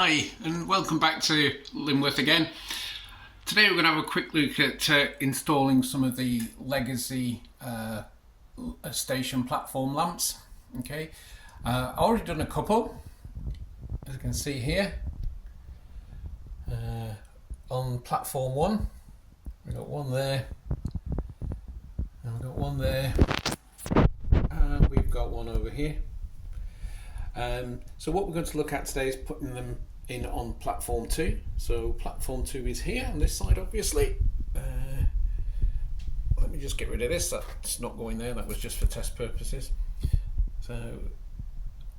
Hi and welcome back to Lyneworth again. Today we're going to have a quick look at installing some of the legacy station platform lamps. Okay, I've already done a couple, as you can see here. On platform 1, we've got one there, and we've got one there, and we've got one over here. So what we're going to look at today is putting them in on platform 2. So platform 2 is here on this side, obviously. Let me just get rid of this, that's not going there, that was just for test purposes. So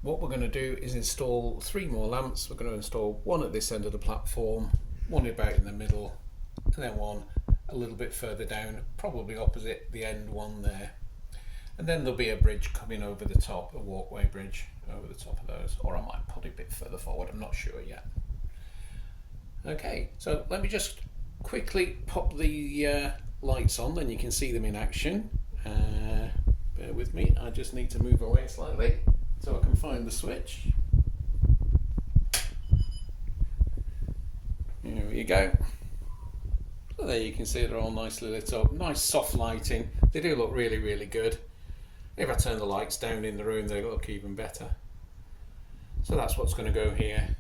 what we're going to do is install 3 more lamps. We're going to install one at this end of the platform, one about in the middle, and then one a little bit further down, probably opposite the end one there. And then there'll be a bridge coming over the top, a walkway bridge over the top of those, or I might put it a bit further forward, I'm not sure yet. Okay, so let me just quickly pop the lights on, then you can see them in action. Bear with me, I just need to move away slightly so I can find the switch. Here we go. So there you can see they're all nicely lit up, nice soft lighting, they do look really, really good. If I turn the lights down in the room, they look even better. So that's what's going to go here,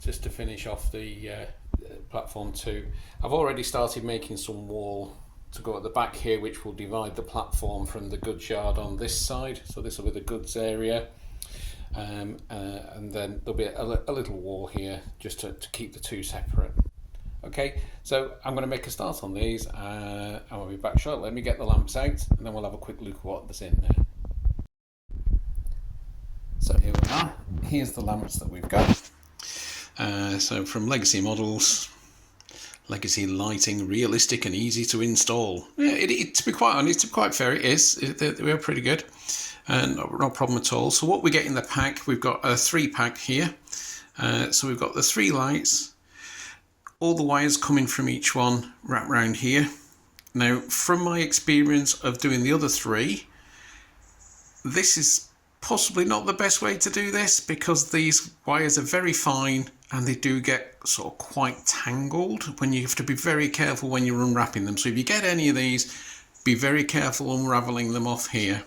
just to finish off the platform 2. I've already started making some wall to go at the back here, which will divide the platform from the goods yard on this side. So this will be the goods area, and then there'll be a little wall here just to keep the two separate. Okay, so I'm going to make a start on these, and I'll be back shortly. Let me get the lamps out, and then we'll have a quick look at what's in there. So here we are. Here's the lamps that we've got. So from Legacy Models, Legacy Lighting, realistic and easy to install. Yeah, to be quite honest, to be quite fair, it is. They are pretty good, and no problem at all. So what we get in the pack, we've got a 3-pack here. So we've got the 3 lights. All the wires coming from each one wrap around here. Now, from my experience of doing the other 3, this is possibly not the best way to do this because these wires are very fine and they do get sort of quite tangled when you have to be very careful when you're unwrapping them. So if you get any of these, be very careful unraveling them off here.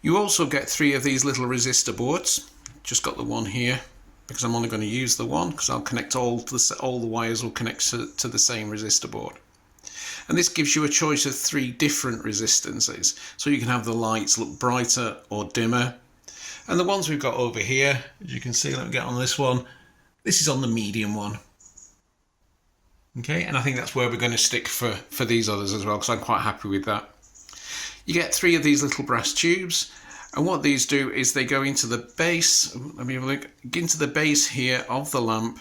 You also get 3 of these little resistor boards. Just got the one here, because I'm only going to use the one, because I'll connect all the wires will connect to the same resistor board. And this gives you a choice of 3 different resistances, so you can have the lights look brighter or dimmer. And the ones we've got over here, as you can see, let me get on this one, this is on the medium one. Okay, and I think that's where we're going to stick for these others as well, because I'm quite happy with that. You get 3 of these little brass tubes. And what these do is they go into the base, let me have a look, into the base here of the lamp,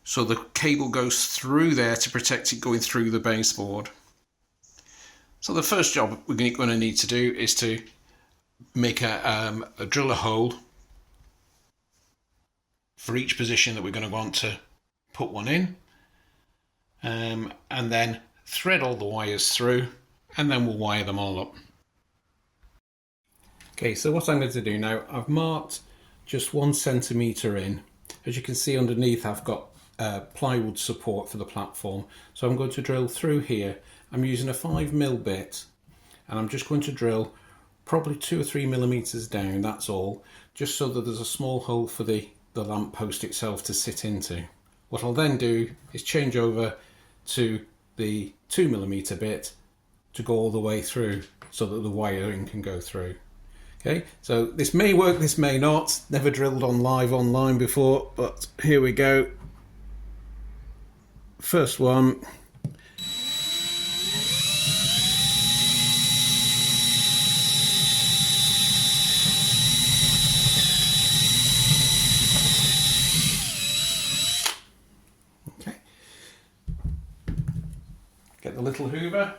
so the cable goes through there to protect it going through the baseboard. So the first job we're going to need to do is to make drill a hole for each position that we're going to want to put one in, and then thread all the wires through, and then we'll wire them all up. Okay, so what I'm going to do now, I've marked just 1 centimetre in. As you can see underneath, I've got plywood support for the platform. So I'm going to drill through here. I'm using a 5mm bit, and I'm just going to drill probably 2 or 3 millimetres down, that's all, just so that there's a small hole for the lamp post itself to sit into. What I'll then do is change over to the 2mm bit to go all the way through so that the wiring can go through. Okay, so this may work, this may not. Never drilled on live online before, but here we go. First one. Okay. Get the little hoover.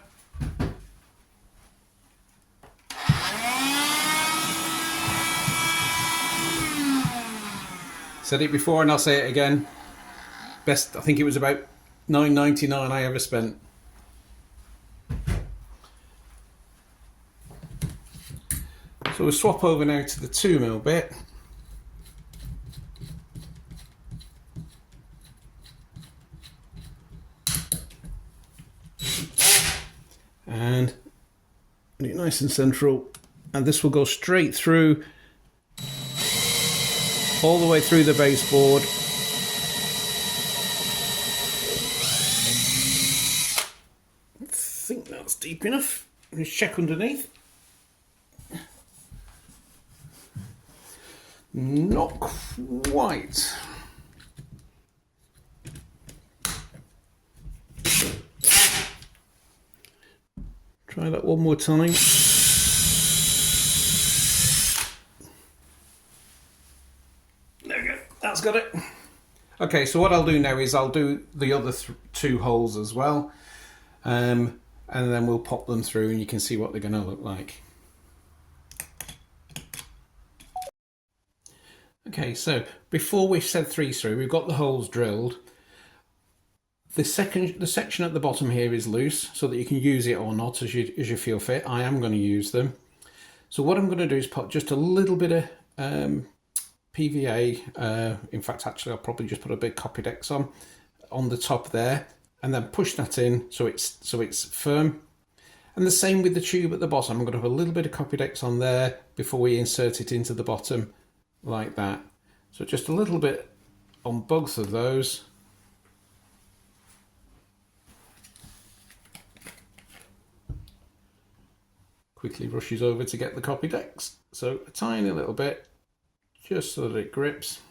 Said it before and I'll say it again. Best, I think it was about $9.99 I ever spent. So we'll swap over now to the 2mm bit. and get it nice and central, and this will go straight through, all the way through the baseboard. I think that's deep enough. Let's check underneath. Not quite. Try that one more time. There we go. That's got it. Okay, so what I'll do now is I'll do the other two holes as well, and then we'll pop them through and you can see what they're going to look like. Okay, so before we've said 3 through, we've got the holes drilled. The section at the bottom here is loose, so that you can use it or not as you feel fit. I am going to use them. So what I'm going to do is put just a little bit of PVA. In fact, actually, I'll probably just put a big Copydex on the top there, and then push that in so it's firm. And the same with the tube at the bottom. I'm going to put a little bit of Copydex on there before we insert it into the bottom, like that. So just a little bit on both of those. Quickly rushes over to get the Copydex. So a tiny little bit, just so that it grips.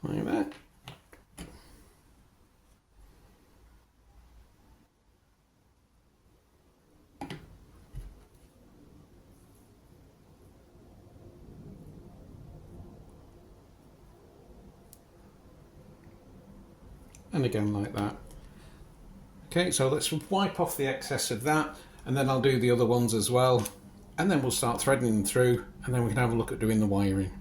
Like that. And again like that. Okay, so let's wipe off the excess of that, and then I'll do the other ones as well, and then we'll start threading them through, and then we can have a look at doing the wiring.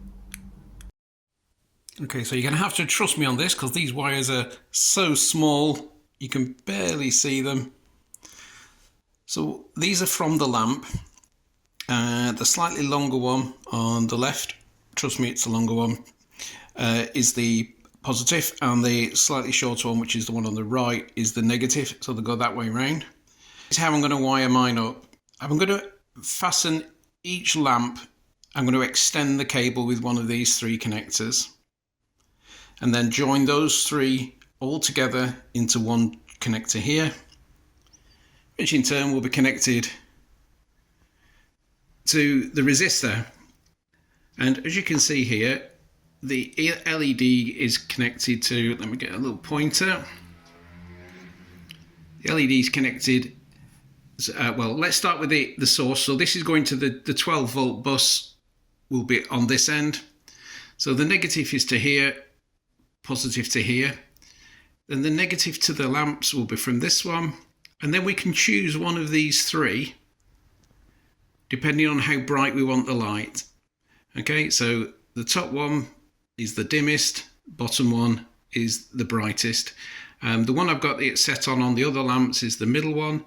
Okay, so you're going to have to trust me on this because these wires are so small you can barely see them. So these are from the lamp. The slightly longer one on the left, trust me it's the longer one, is the positive, and the slightly shorter one, which is the one on the right, is the negative, so they go that way around. This is how I'm going to wire mine up. I'm going to fasten each lamp. I'm going to extend the cable with one of these 3 connectors, and then join those 3 all together into one connector here, which in turn will be connected to the resistor. And as you can see here, the LED is connected to, let me get a little pointer. The LED is connected, well, let's start with the source. So this is going to the 12 volt bus, will be on this end. So the negative is to here, positive to here. Then the negative to the lamps will be from this one. And then we can choose one of these 3, depending on how bright we want the light. Okay, so the top one is the dimmest, bottom one is the brightest. The one I've got it set on the other lamps is the middle one,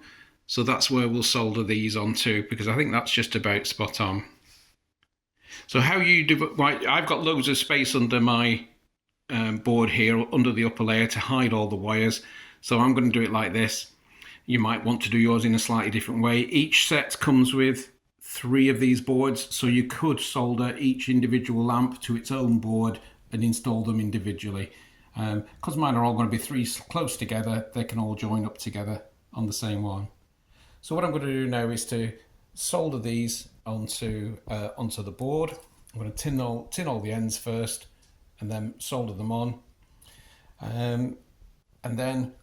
so that's where we'll solder these onto, because I think that's just about spot on. So how you do, I've got loads of space under my board here, under the upper layer, to hide all the wires, so I'm going to do it like this. You might want to do yours in a slightly different way. Each set comes with 3 of these boards, so you could solder each individual lamp to its own board and install them individually. Because mine are all going to be 3 close together, they can all join up together on the same one. So what I'm going to do now is to solder these onto the board. I'm going to tin all the ends first, and then solder them on, and then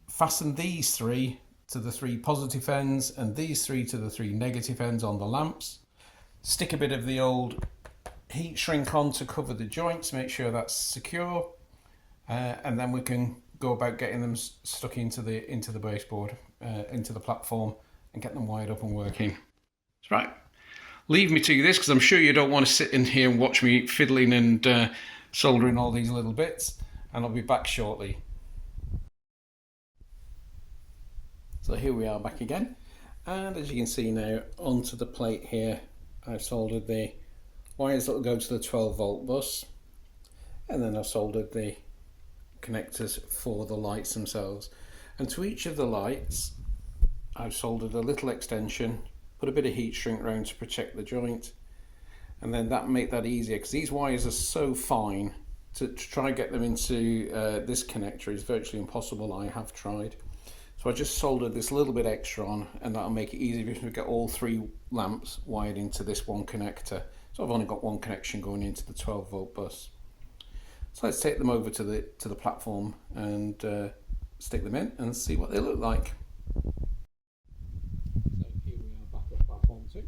fasten these 3 to the 3 positive ends and these 3 to the 3 negative ends on the lamps. Stick a bit of the old heat shrink on to cover the joints, make sure that's secure, and then we can go about getting them stuck into the baseboard, into the platform, and get them wired up and working. That's right. Leave me to this because I'm sure you don't want to sit in here and watch me fiddling and soldering all these little bits, and I'll be back shortly. So here we are back again, and as you can see now, onto the plate here I've soldered the wires that will go to the 12 volt bus. And then I've soldered the connectors for the lights themselves. And to each of the lights, I've soldered a little extension, put a bit of heat shrink around to protect the joint, and then that make that easier, because these wires are so fine to try and get them into this connector is virtually impossible. I have tried. So I just soldered this little bit extra on, and that'll make it easier if we get all 3 lamps wired into this one connector. So I've only got one connection going into the 12-volt bus. So let's take them over to the platform and stick them in and see what they look like. So here we are back at platform 2.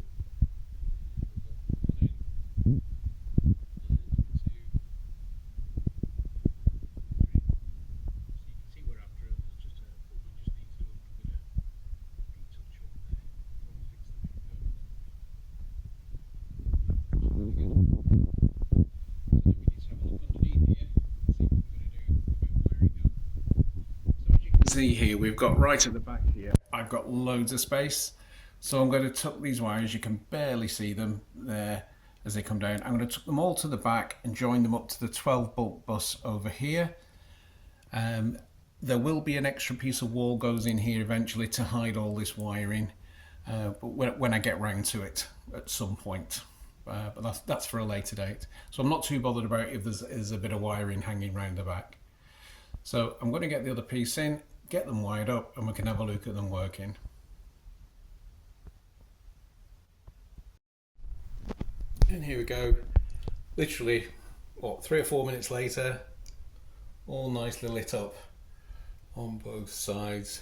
See here, we've got right at the back here, I've got loads of space, so I'm going to tuck these wires. You can barely see them there as they come down. I'm going to tuck them all to the back and join them up to the 12-volt bus over here. There will be an extra piece of wall goes in here eventually to hide all this wiring, but when I get round to it at some point. But that's for a later date. So I'm not too bothered about if there's a bit of wiring hanging round the back. So I'm going to get the other piece in, get them wired up, and we can have a look at them working. And here we go. Literally, what, 3 or 4 minutes later, all nicely lit up on both sides.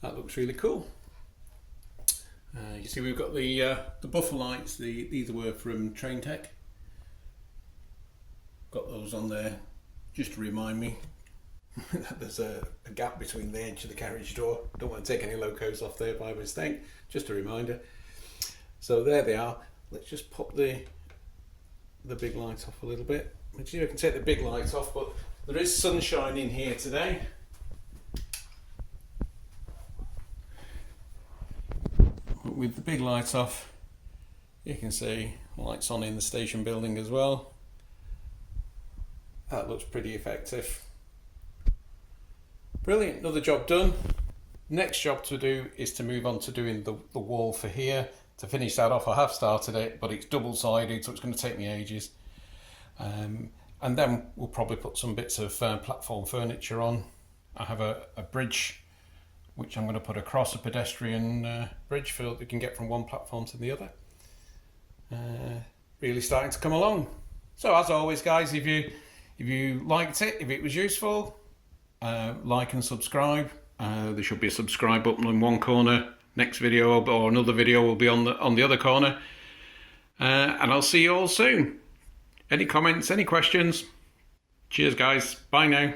That looks really cool. You see, we've got the buffer lights. These were from Train Tech. Got those on there just to remind me that there's a gap between the edge of the carriage door. Don't want to take any locos off there by mistake. Just a reminder. So there they are. Let's just pop the big light off a little bit. Actually, I can take the big light off, but there is sunshine in here today. With the big light off, you can see lights on in the station building as well. That looks pretty effective. Brilliant, another job done. Next job to do is to move on to doing the wall for here. To finish that off, I have started it, but it's double-sided, so it's going to take me ages. And then we'll probably put some bits of platform furniture on. I have a bridge which I'm going to put across a pedestrian bridge for that we can get from one platform to the other. Really starting to come along. So as always, guys, if you liked it, if it was useful, like and subscribe. There should be a subscribe button in one corner. Next video or another video will be on the other corner. And I'll see you all soon. Any comments, any questions? Cheers, guys. Bye now.